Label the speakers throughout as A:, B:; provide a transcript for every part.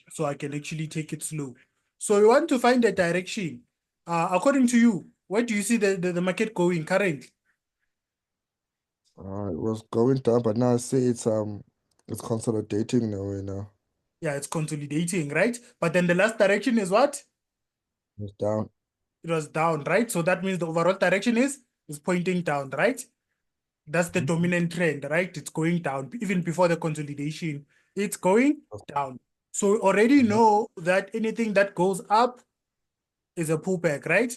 A: So I can actually take it slow. So we want to find the direction. According to you, where do you see the market going currently?
B: It was going down, but now I see it's consolidating in a way now.
A: Yeah, it's consolidating, right? But then the last direction is what?
B: It's down.
A: It was down, right? So that means the overall direction is pointing down, right? That's the
B: Mhm.
A: dominant trend, right? It's going down. Even before the consolidation, it's going down. So we already
B: Mhm.
A: know that anything that goes up is a pullback, right?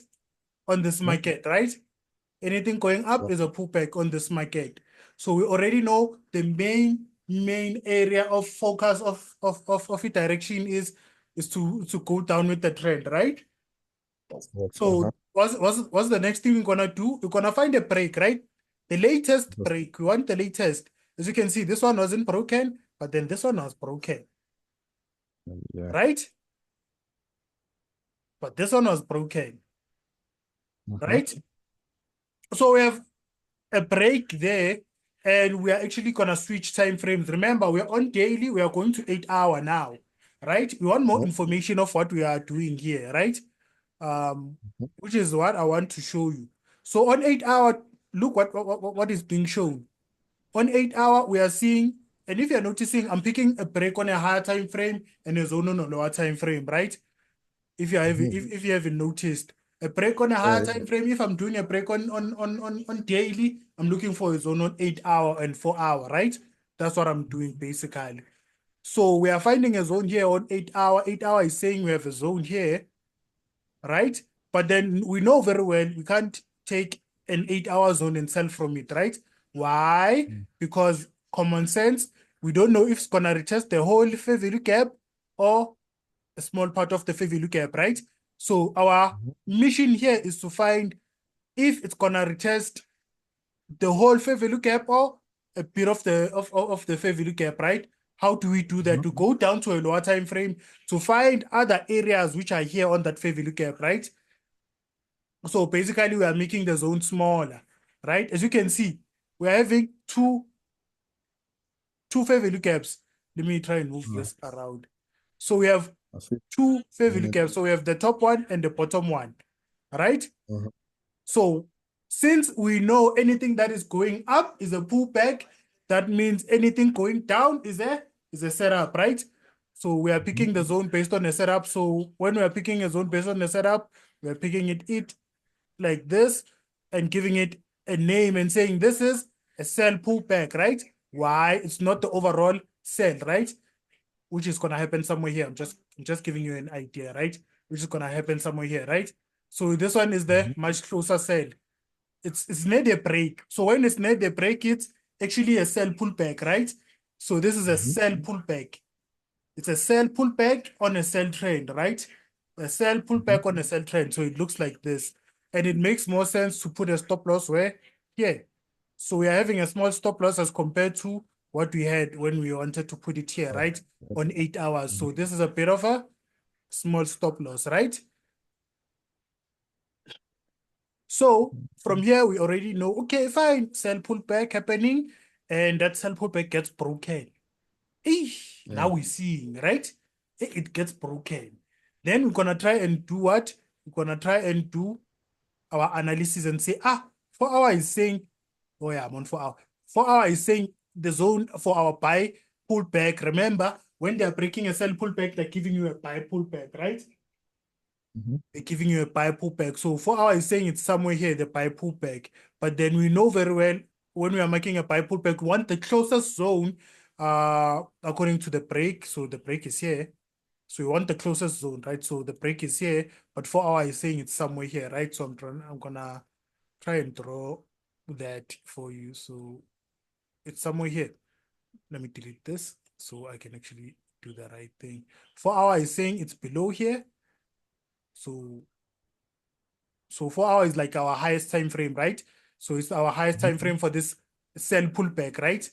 A: On this
B: Mhm.
A: market, right? Anything going up
B: So,
A: is a pullback on this market. So we already know the main area of focus of the direction is to go down with the trend, right?
B: yes,
A: So what's the next thing we're gonna do? We're gonna find a break, right? The latest
B: yes,
A: break. We want the latest. As you can see, this one wasn't broken, but then this one was broken,
B: yeah.
A: right? But this one was broken,
B: Mm-hmm.
A: right? So we have a break there, and we are actually gonna switch time frames. Remember, we're on daily, we are going to 8 hour now, right? We want more
B: Yep.
A: information of what we are doing here, right? Which is what I want to show you. So on 8 hour, look what is being shown. On 8 hour, we are seeing, and if you're noticing, I'm picking a break on a higher time frame and a zone on a lower time frame, right?
B: Mm-hmm.
A: If you haven't noticed, a break on a
B: Yeah,
A: higher
B: yeah.
A: time frame, if I'm doing a break on daily, I'm looking for a zone on 8 hour and 4 hour, right? That's what I'm doing basically. So we are finding a zone here on 8 hour. 8 hour is saying we have a zone here, right? But then we know very well we can't take an 8 hour zone and sell from it, right? Why? Because common sense, we don't know if it's gonna retest the whole fair value gap or a small part of the fair value gap, right? So our
B: Mm-hmm.
A: mission here is to find if it's gonna retest the whole fair value gap or a bit of the fair value gap, right? How do we do that? To go down to a lower time frame to find other areas which are here on that fair value gap, right? So basically, we are making the zone smaller, right? As you can see, we're having two fair value gaps. Let me try and move
B: Mm-hmm.
A: this around. So we have
B: I see.
A: two fair value
B: Mm-hmm.
A: gaps. So we have the top one and the bottom one, right?
B: Mm-hmm.
A: So since we know anything that is going up is a pullback, that means anything going down is a setup, right? So we are picking the zone based on a setup. So when we are picking a zone based on a setup, we are picking it like this and giving it a name and saying this is a sell pullback, right? Why? It's not the overall sell, right? Which is gonna happen somewhere here. I'm just giving you an idea, right? Which is gonna happen somewhere here, right? So this one is the
B: Mm-hmm.
A: much closer sell. It's near the break. So when it's near the break, it's actually a sell pullback, right? So this is a
B: Mm-hmm.
A: sell pullback. It's a sell pullback on a sell trend, right? A sell
B: Mm-hmm.
A: pullback on a sell trend. So it looks like this. And it makes more sense to put a stop loss where here. So we are having a small stop loss as compared to what we had when we wanted to put it here,
B: Oh,
A: right? On 8 hours.
B: mhm.
A: So this is a bit of a small stop loss, right? So from here, we already know, okay, fine, sell pullback happening, and that sell pullback gets broken. Now
B: Yeah.
A: we're seeing, right? It gets broken. Then we're gonna try and do what? We're gonna try and do our analysis and say, 4 hour is saying, oh yeah, I'm on 4 hour. 4 hour is saying the zone for our buy pullback. Remember, when they're breaking a sell pullback, they're giving you a buy pullback, right?
B: Mm-hmm.
A: They're giving you a buy pullback. So 4 hour is saying it's somewhere here, the buy pullback. But then we know very well when we are making a buy pullback, we want the closest zone according to the break. So the break is here. So we want the closest zone, right? So the break is here, but 4 hour is saying it's somewhere here, right? So I'm gonna try and draw that for you. So it's somewhere here. Let me delete this so I can actually do the right thing. 4 hour is saying it's below here. So 4 hour is like our highest time frame, right? So it's our highest time frame for this sell pullback, right?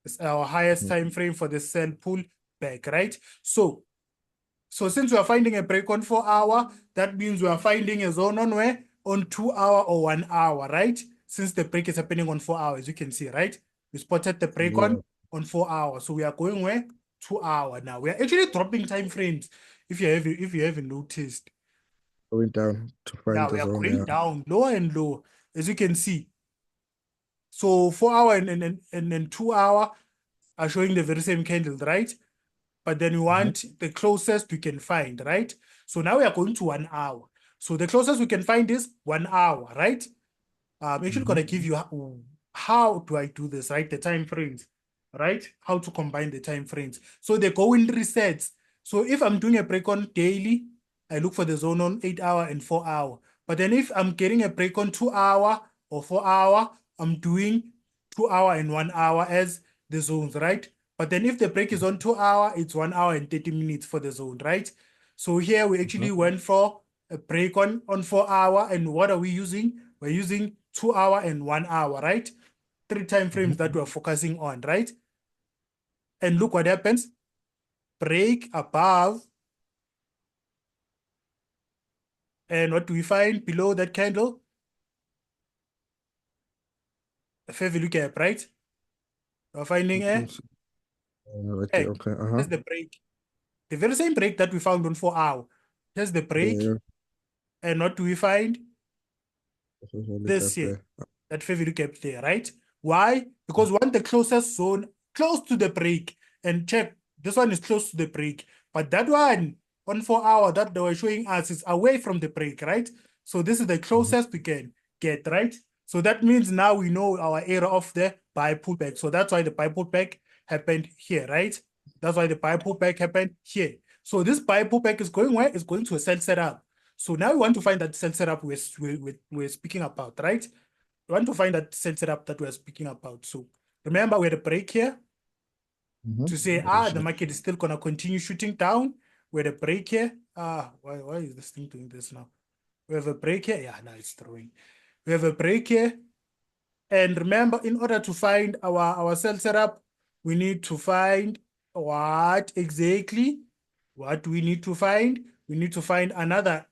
A: It's our highest time frame for the sell pullback, right? So since we are finding a break on 4 hour, that means we are finding a zone on where? On 2 hour or 1 hour, right? Since the break is happening on 4 hours, you can see, right? We spotted the break
B: Yeah.
A: on 4 hours. So we are going where? 2 hour now. We are actually dropping time frames if you haven't noticed.
B: Going down to
A: Yeah,
B: find
A: we
B: the
A: are
B: zone.
A: going
B: Yeah.
A: down lower and lower, as you can see. So 4 hour and 2 hour are showing the very same candle, right? But then we
B: Mhm.
A: want the closest we can find, right? So now we are going to 1 hour. So the closest we can find is 1 hour, right? I'm actually
B: Mhm.
A: gonna give you how do I do this, right? The time frames, right? How to combine the time frames. So they go in resets. So if I'm doing a break on daily, I look for the zone on 8 hour and 4 hour. But then if I'm getting a break on 2 hour or 4 hour, I'm doing 2 hour and 1 hour as the zones, right? But then if the break is on 2 hour, it's 1 hour and 30 minutes for the zone, right? So here we actually
B: Mhm.
A: went for a break on 4 hour. And what are we using? We're using 2 hour and 1 hour, right? Three time frames
B: Mhm.
A: that we're focusing on, right? And look what happens. Break above. And what do we find below that candle? A fair value gap, right? We're finding
B: You can
A: a
B: see, right there.
A: egg.
B: Okay.
A: Here's the break. The very same break that we found on 4 hour. Here's the
B: Yeah.
A: break.
B: Yeah.
A: And what do we find?
B: Definitely
A: This
B: gap
A: here.
B: there.
A: That favor cap there, right? Why? Because we want the closest zone close to the break. And check, this one is close to the break. But that one on 4 hour that they were showing us is away from the break, right? So this is the
B: Mhm.
A: closest we can get, right? So that means now we know our area of the buy pullback. So that's why the buy pullback happened here, right? That's why the buy pullback happened here. So this buy pullback is going where? It's going to a sell setup. So now we want to find that sell setup we're speaking about, right? We want to find that sell setup that we're speaking about. So remember, we had a break here
B: Mhm.
A: to say, the market is still going to continue shooting down. We had a break here. Why is this thing doing this now? We have a break here. Yeah, now it's throwing. We have a break here. And remember, in order to find our sell setup, we need to find what exactly? What do we need to find? We need to find another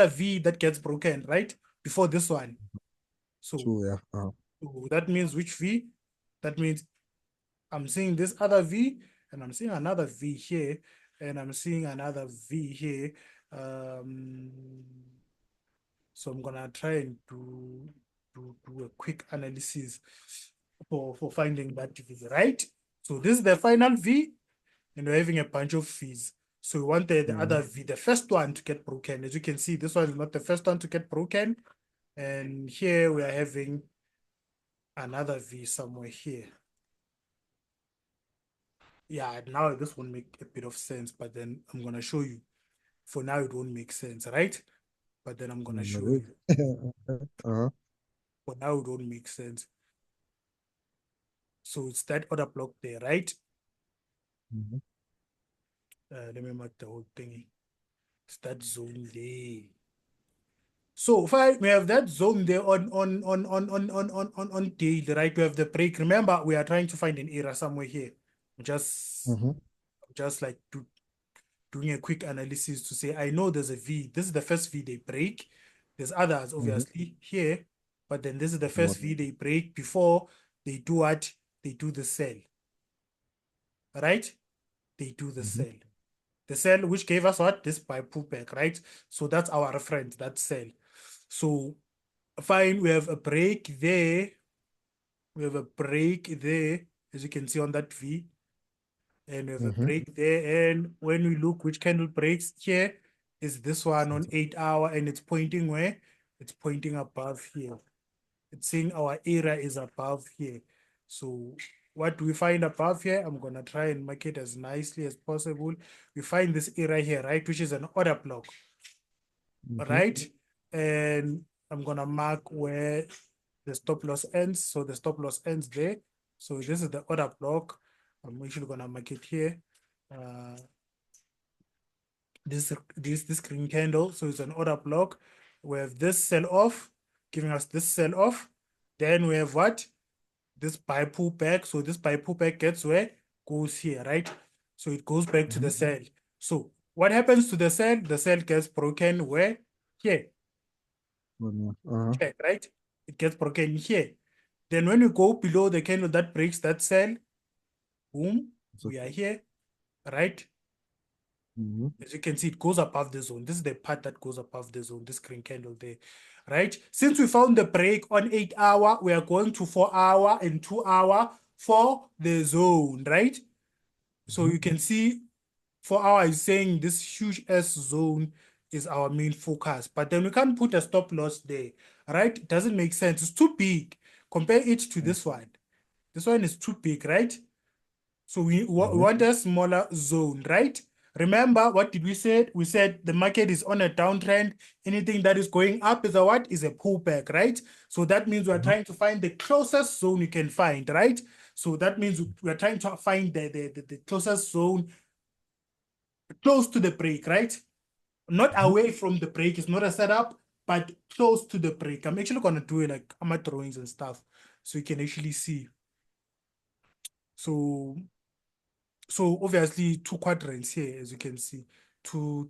A: V that gets broken, right? Before this one. So,
B: Two. Yeah.
A: so that means which V? That means I'm seeing this other V, and I'm seeing another V here, and I'm seeing another V here. Um, so I'm gonna try and do a quick analysis for finding that V, right? So this is the final V, and we're having a bunch of V's. So we want the
B: Mhm.
A: other V, the first one to get broken. As you can see, this one is not the first one to get broken. And here we are having another V somewhere here. Yeah, now this won't make a bit of sense, but then I'm gonna show you. For now, it won't make sense, right? But then I'm gonna show
B: Maybe.
A: you.
B: Uh-huh.
A: For now, it won't make sense. So it's that other block there, right?
B: Mhm.
A: Let me mark the whole thing. It's that zone there. So if we have that zone there on daily, right? We have the break. Remember, we are trying to find an area somewhere here. Just
B: Mhm.
A: just like doing a quick analysis to say, I know there's a V. This is the first V they break. There's others,
B: Mhm.
A: obviously, here. But then this is the
B: What?
A: first V they break before they do what? They do the sell, right? They do the
B: Mhm.
A: sell. The sell, which gave us what? This buy pullback, right? So that's our reference, that sell. So fine, we have a break there. We have a break there, as you can see on that V. And we have a
B: Mhm.
A: break there. And when we look which candle breaks here, is this one on 8 hour, and it's pointing where? It's pointing above here. It's saying our area is above here. So what do we find above here? I'm gonna try and make it as nicely as possible. We find this area here, right, which is an order block,
B: Mhm.
A: right? And I'm gonna mark where the stop loss ends. So the stop loss ends there. So this is the order block. I'm actually gonna mark it here. Uh, this green candle. So it's an order block. We have this sell off, giving us this sell off. Then we have what? This buy pullback. So this buy pullback gets where? Goes here, right? So it goes back to the
B: Mhm.
A: sell. So what happens to the sell? The sell gets broken where? Here.
B: One more. Uh-huh.
A: Check, right? It gets broken here. Then when we go below the candle that breaks that sell, boom,
B: So,
A: we are here, right? As you can see, it goes above the zone. This is the part that goes above the zone, this green candle there, right? Since we found the break on 8 hour, we are going to 4 hour and 2 hour for the zone, right? So you can see 4 hour is saying this huge S zone is our main focus, but then we can't put a stop loss there, right? It doesn't make sense. It's too big. Compare it to this one. This one is too big, right? So we want a smaller zone, right? Remember, what did we say? We said the market is on a downtrend. Anything that is going up is a what? Is a pullback, right? So that means we're trying to find the closest zone you can find, right? So that means we're trying to find the closest zone close to the break, right? Not away from the break. It's not a setup, but close to the break. I'm actually gonna do it like my drawings and stuff, so you can actually see. So obviously two quadrants here, as you can see, two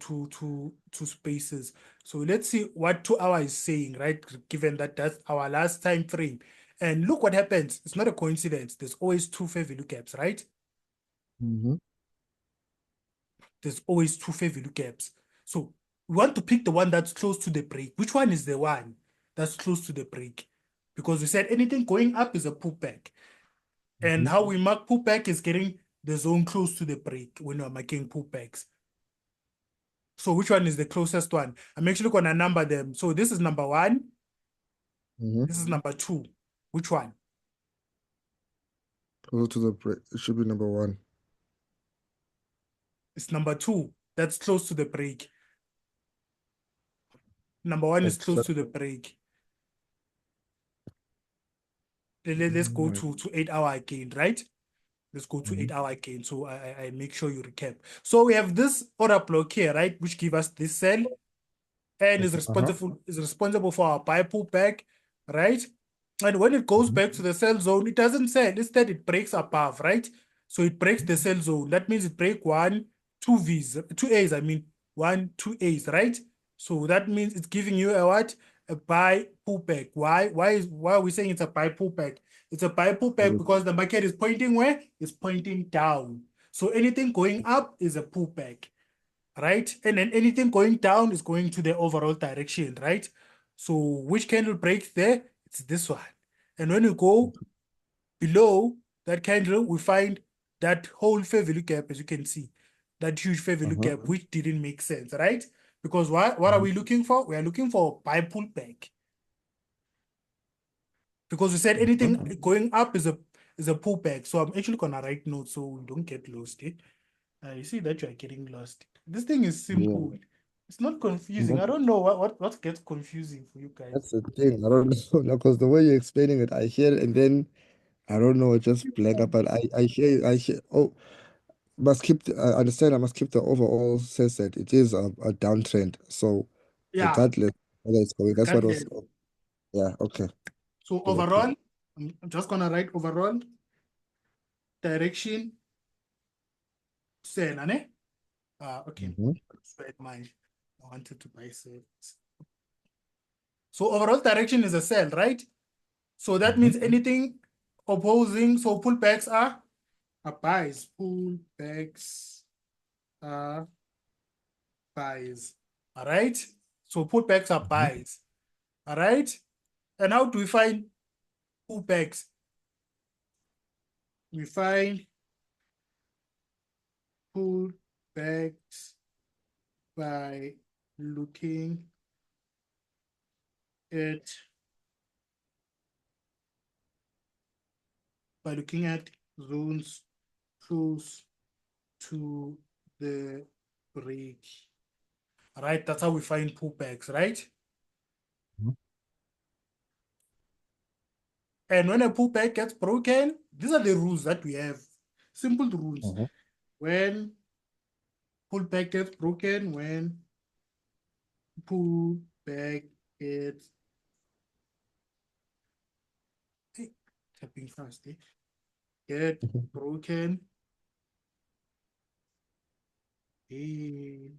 A: spaces. So let's see what 2 hour is saying, right? Given that that's our last time frame. And look what happens. It's not a coincidence. There's always two fair value gaps, right? There's always two fair value gaps. So we want to pick the one that's close to the break. Which one is the one that's close to the break? Because we said anything going up is a pullback. And how we mark pullback is getting the zone close to the break when we're making pullbacks. So which one is the closest one? I'm actually going to number them. So this is number one. This is number two. Which one?
B: Closer to the break. It should be number one.
A: It's number two. That's close to the break. Number one is close to the break. Let's go to 8 hour again, right? Let's go to 8 hour again. So I make sure you recap. So we have this order block here, right? Which give us this cell and is responsible for our buy pullback, right? And when it goes back to the sell zone, it doesn't sell. Instead, it breaks above, right? So it breaks the sell zone. That means it break one, two V's, two A's. I mean, one, two A's, right? So that means it's giving you a what? A buy pullback. Why? Why are we saying it's a buy pullback? It's a buy pullback because the market is pointing where? It's pointing down. So anything going up is a pullback, right? And then anything going down is going to the overall direction, right? So which candle breaks there? It's this one. And when you go below that candle, we find that whole fair value gap, as you can see, that huge fair value gap, which didn't make sense, right? Because what are we looking for? We are looking for buy pullback. Because we said anything going up is a pullback. So I'm actually gonna write notes so we don't get lost. You see that you are getting lost. This thing is simple.
B: Yeah.
A: It's not confusing. I don't know what gets confusing for you guys.
B: That's the thing. I don't know. Because the way you're explaining it, I hear it and then I don't know, just blank up. But I hear, oh, I understand I must keep the overall sense that it is a downtrend. So
A: Yeah,
B: regardless whether it's going, that's what was,
A: regardless.
B: yeah, okay.
A: So
B: Get it, get
A: overall, I'm just gonna write overall direction sell, ane? Okay.
B: it.
A: Spread mine. I wanted to buy sales. So overall direction is a sell, right? So that means anything opposing. So pullbacks are buys. Pullbacks are buys. All right. So pullbacks are buys. All right. And how do we find pullbacks? We find pullbacks by looking at zones close to the break. All right. That's how we find pullbacks, right? And when a pullback gets broken, these are the rules that we have. Simple rules. When pullback gets broken, when pullback gets hey, tapping fast, get broken. Hey,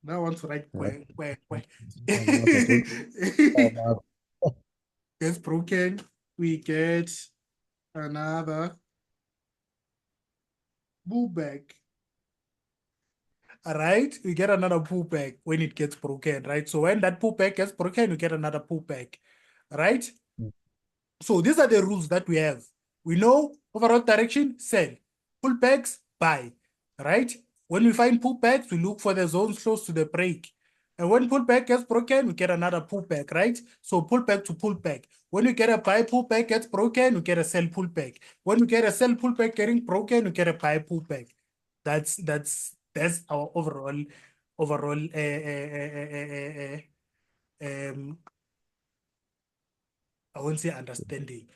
A: now I want to write
B: Oh, Mark, I told you. Oh, Mark.
A: gets broken. we get another pullback. All right, we get another pullback when it gets broken, right? So when that pullback gets broken, we get another pullback, right? So these are the rules that we have. We know overall direction, sell. Pullbacks, buy, right? When we find pullbacks, we look for the zones close to the break. And when pullback gets broken, we get another pullback, right? So pullback to pullback. When we get a buy pullback gets broken, we get a sell pullback. When we get a sell pullback getting broken, we get a buy pullback. That's our overall I won't say understanding.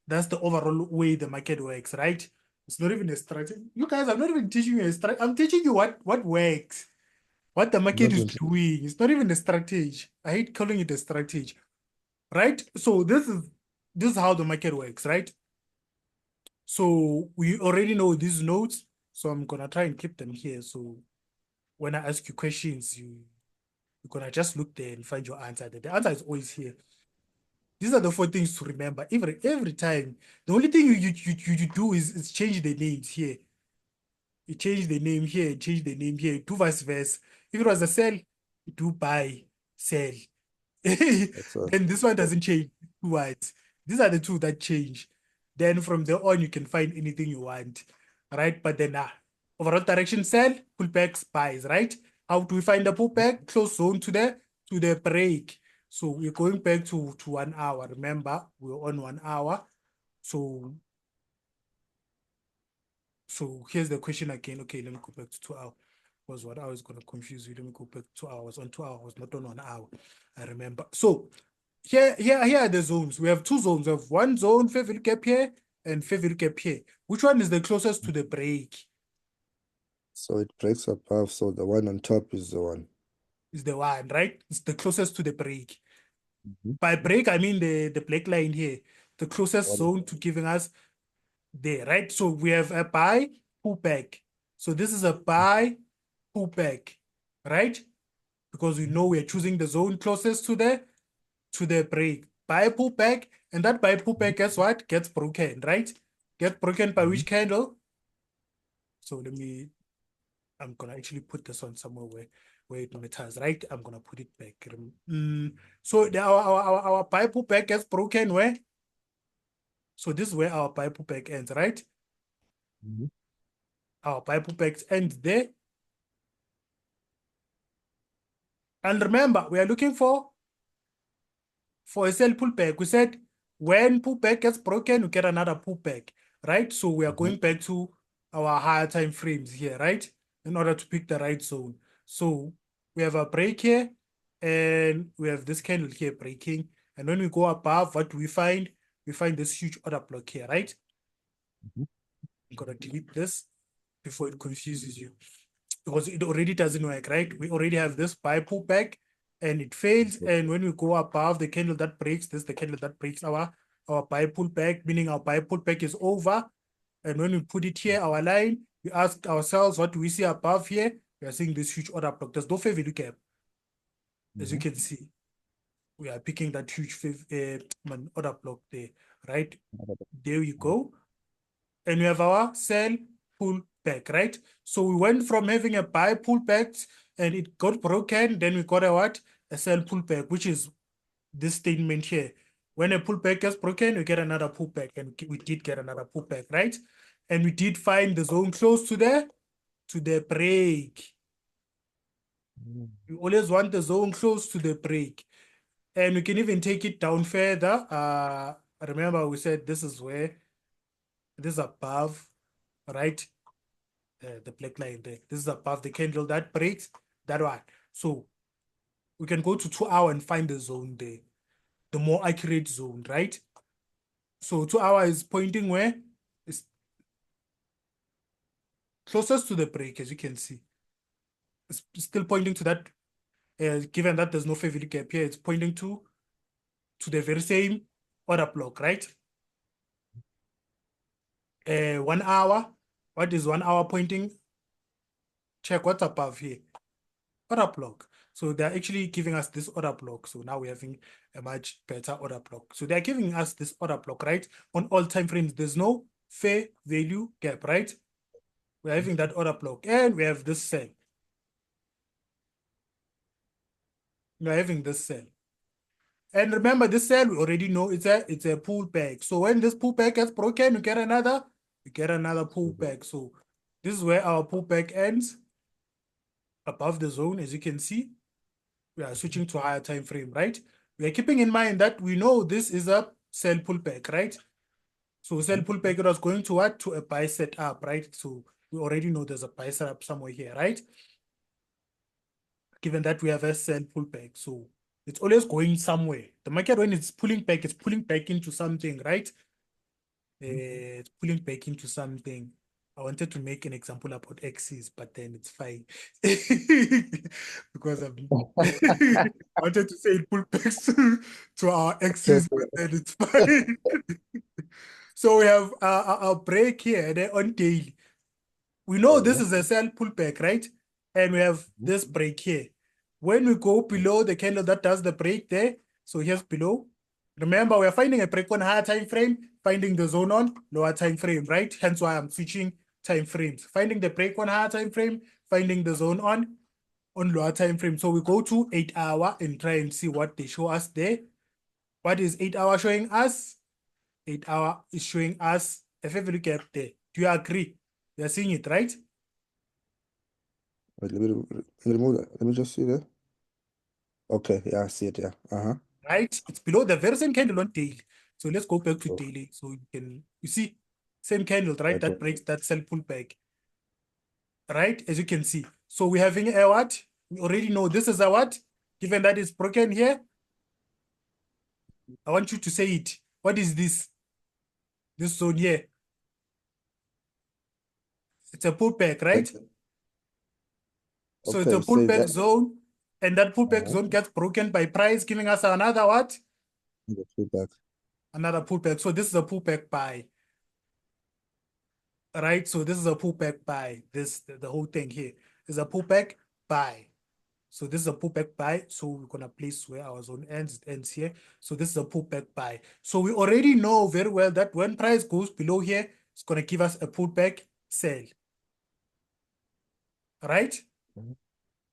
A: That's the overall way the market works, right? It's not even a strategy. You guys, I'm not even teaching you a strategy. I'm teaching you what works, what the market
B: Not
A: is
B: really.
A: doing. It's not even a strategy. I hate calling it a strategy, right? So this is how the market works, right? So we already know these nodes. So I'm gonna try and keep them here. So when I ask you questions, you're gonna just look there and find your answer. The answer is always here. These are the four things to remember every time. The only thing you do is change the names here. You change the name here, change the name here, do vice versa. If it was a sell, you do buy, sell.
B: That's all.
A: Then this one doesn't change. Two words. These are the two that change. Then from there on, you can find anything you want, right? But then overall direction sell, pullbacks, buys, right? How do we find the pullback? Close zone to the break. So we're going back to 1 hour. Remember, we're on 1 hour. So here's the question again. Okay, let me go back to 2 hours. Was what I was gonna confuse you. Let me go back to 2 hours. On 2 hours, not on 1 hour. I remember. So here are the zones. We have two zones. We have one zone, fair value gap here, and fair value gap here. Which one is the closest to the break?
B: So it breaks above. So the one on top is the one.
A: Is the one, right? It's the closest to the break.
B: Mhm.
A: By break, I mean the black line here, the closest
B: One.
A: zone to giving us there, right? So we have a buy, pullback. So this is a buy, pullback, right? Because we know we're choosing the zone closest to the break. Buy pullback, and that buy pullback, guess what? Gets broken, right? Get broken by
B: Mhm.
A: which candle? So I'm gonna actually put this on somewhere where it matters, right? I'm gonna put it back. So our buy pullback gets broken where? So this is where our buy pullback ends, right?
B: Mhm.
A: Our buy pullback ends there. And remember, we are looking for a sell pullback. We said when pullback gets broken, we get another pullback, right? So we are
B: Mhm.
A: going back to our higher time frames here, right? In order to pick the right zone. So we have a break here, and we have this candle here breaking. And when we go above, what do we find? We find this huge order block here, right?
B: Mhm.
A: I'm gonna delete this before it confuses you, because it already doesn't work, right? We already have this buy pullback and it fails. And when we go above the candle that breaks, this is the candle that breaks our buy pullback, meaning our buy pullback is over. And when we put it here, our line, we ask ourselves, what do we see above here? We are seeing this huge order block. There's no fair value gap, as you
B: Mhm.
A: can see. We are picking that huge order block there, right? There you go. And we have our sell pull back, right? So we went from having a buy pullback and it got broken, then we got a what? A sell pullback, which is this statement here. When a pullback gets broken, we get another pullback, and we did get another pullback, right? And we did find the zone close to the break.
B: Mhm.
A: We always want the zone close to the break. And we can even take it down further. Remember, we said this is where this is above, right? The black line there. This is above the candle that breaks that one. So we can go to 2 hour and find the zone there, the more accurate zone, right? So 2 hour is pointing where it's closest to the break, as you can see. It's still pointing to that, given that there's no fair value gap here, it's pointing to the very same order block, right? 1 hour. What is 1 hour pointing? Check what's above here. Order block. So they're actually giving us this order block. So now we're having a much better order block. So they're giving us this order block, right? On all time frames, there's no fair value gap, right? We're having that order block, and we have this cell. We're having this cell. And remember, this cell we already know it's a pullback. So when this pullback gets broken, we get another pullback. So this is where our pullback ends above the zone, as you can see. We are switching to a higher time frame, right? We are keeping in mind that we know this is a sell pullback, right? So sell pullback, it was going to what? To a buy setup, right? So we already know there's a buy setup somewhere here, right? Given that we have a sell pullback. So it's always going somewhere. The market, when it's pulling back into something, right? It's pulling back into something. I wanted to make an example about axis, but then it's fine. Because I wanted to say it pull back to our axis, but then it's fine. So we have a break here on daily. We know this is a sell pullback, right? And we have this break here. When we go below the candle that does the break there, so here's below. Remember, we're finding a break on higher time frame, finding the zone on lower time frame, right? Hence why I'm switching time frames. Finding the break on higher time frame, finding the zone on lower time frame. So we go to 8 hour and try and see what they show us there. What is 8 hour showing us? 8 hour is showing us a fair value gap there. Do you agree? You're seeing it, right?
B: Wait, let me remove that. Let me just see that. Okay, yeah, I see it. Yeah. Uh-huh.
A: Right? It's below the very same candle on daily. So let's go back to
B: So
A: daily. So you see, same candle, right?
B: right
A: That breaks that sell pullback, right? As you can see. So we're having a what? We already know this is a what? Given that it's broken here, I want you to say it. What is this? This zone here. It's a pullback,
B: here.
A: right? So it's a
B: Okay, say
A: pullback
B: that.
A: zone, and that pullback
B: Uh-huh.
A: zone gets broken by price, giving us another what?
B: The feedback.
A: Another pullback. So this is a pullback buy, right? So this is a pullback buy. The whole thing here is a pullback buy. So this is a pullback buy. So we're gonna place where our zone ends. It ends here. So this is a pullback buy. So we already know very well that when price goes below here, it's gonna give us a pullback sell, right?
B: Mhm.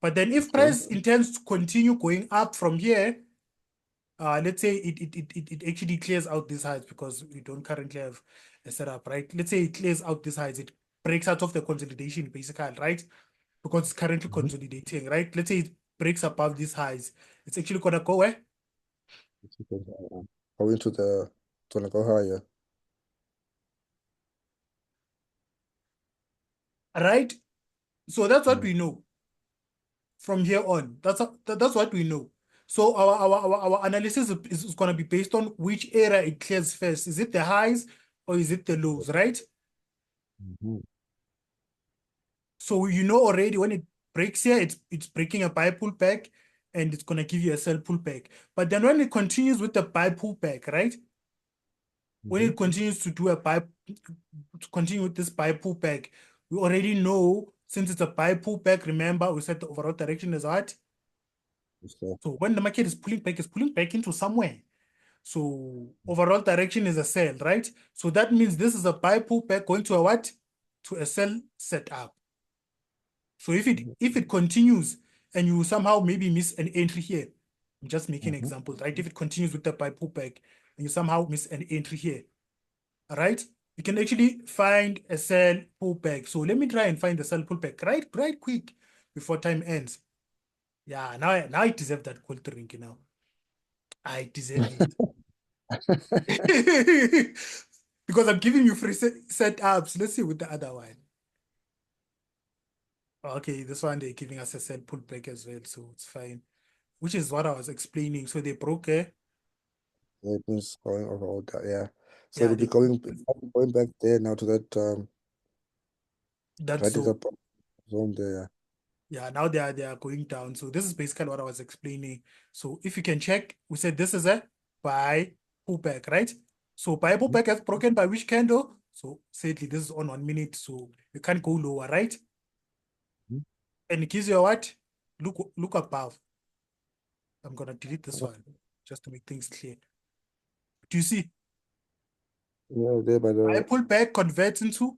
A: But then if
B: Okay.
A: price intends to continue going up from here, let's say it actually clears out these highs because we don't currently have a setup, right? Let's say it clears out these highs, it breaks out of the consolidation basically, right? Because it's currently
B: Mhm.
A: consolidating, right? Let's say it breaks above these highs, it's actually gonna go where?
B: It's okay. Go into the gonna go higher.
A: Right? So that's what
B: Mm.
A: we know from here on. That's what we know. So our analysis is gonna be based on which area it clears first. Is it the highs or is it the lows, right?
B: Mhm.
A: So you know already when it breaks here, it's breaking a buy pullback and it's gonna give you a sell pullback. But then when it continues with the buy pullback, right? When
B: Mhm.
A: it continues to do a buy to continue with this buy pullback, we already know since it's a buy pullback, remember we said the overall direction is what?
B: Okay.
A: So when the market is pulling back, it's pulling back into somewhere. So overall direction is a sell, right? So that means this is a buy pullback going to a what? To a sell setup. So
B: Mhm.
A: if it continues and you somehow maybe miss an entry here, I'm just making
B: Mhm.
A: examples, right? If it continues with the buy pullback and you somehow miss an entry here, all right, you can actually find a sell pullback. So let me try and find the sell pullback right quick before time ends. Yeah, now I deserve that cold drink, you know. I deserve it. Because I'm giving you free setups. Let's see with the other one. Okay, this one they're giving us a sell pullback as well, so it's fine. Which is what I was explaining. So they broke
B: Yeah, it means going over all that. Yeah. So
A: yeah,
B: it'll be
A: they
B: going back there now to that
A: that
B: right at
A: zone.
B: the zone there.
A: Yeah, now they are going down. So this is basically what I was explaining. So if you can check, we said this is a buy pullback, right? So buy
B: Mhm.
A: pullback has broken by which candle? So sadly, this is on 1 minute, so you can't go lower, right?
B: Mhm.
A: And it gives you a what? Look above. I'm gonna delete this one just to make things clear. Do you see?
B: Yeah, there, but
A: I pull back converts into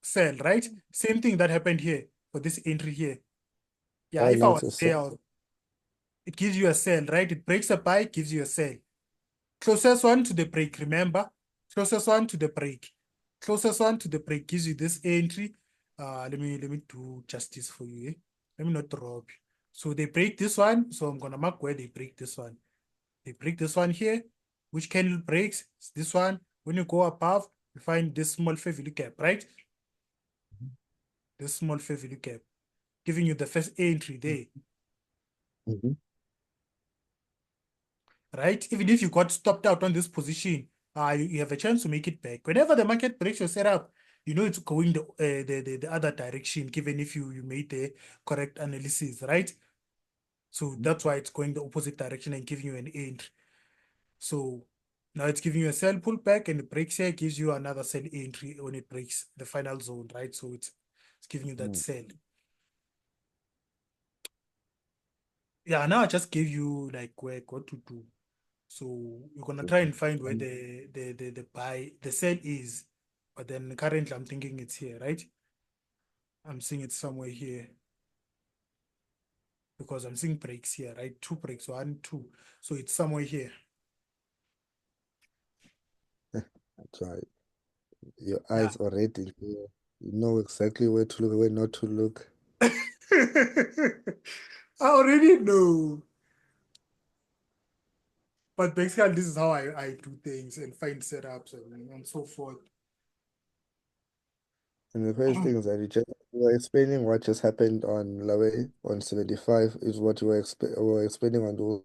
A: sell, right? Same thing that happened here for this entry here. Yeah,
B: why
A: if I
B: not
A: was
B: a
A: there,
B: sell?
A: it gives you a sell, right? It breaks a buy, gives you a sell. Closest one to the break, remember? Closest one to the break. Closest one to the break gives you this entry. Let me do justice for you. Eh? Let me not drop you. So they break this one. So I'm gonna mark where they break this one. They break this one here. Which candle breaks? It's this one. When you go above, you find this small fair value gap, right? This small fair value gap, giving you the first entry there,
B: Mm-hmm.
A: right? Even if you got stopped out on this position, you have a chance to make it back. Whenever the market breaks your setup, you know it's going the other direction, given if you made the correct analysis, right? So that's why it's going the opposite direction and giving you an entry. So now it's giving you a sell pullback, and the breaks here gives you another sell entry when it breaks the final zone, right? So it's giving you that sell. Yeah, now I just gave you like what to do. So you're gonna try and find where the buy the sell is, but then currently I'm thinking it's here, right? I'm seeing it somewhere here because I'm seeing breaks here, right? Two breaks, one, two. So it's somewhere here.
B: That's right. Your
A: Yeah.
B: eyes already here. You know exactly where to look, where not to look.
A: I already know. But basically, this is how I do things and find setups and so forth.
B: And the first thing is that you were explaining what just happened on Lawe on 75 is what you were explaining on those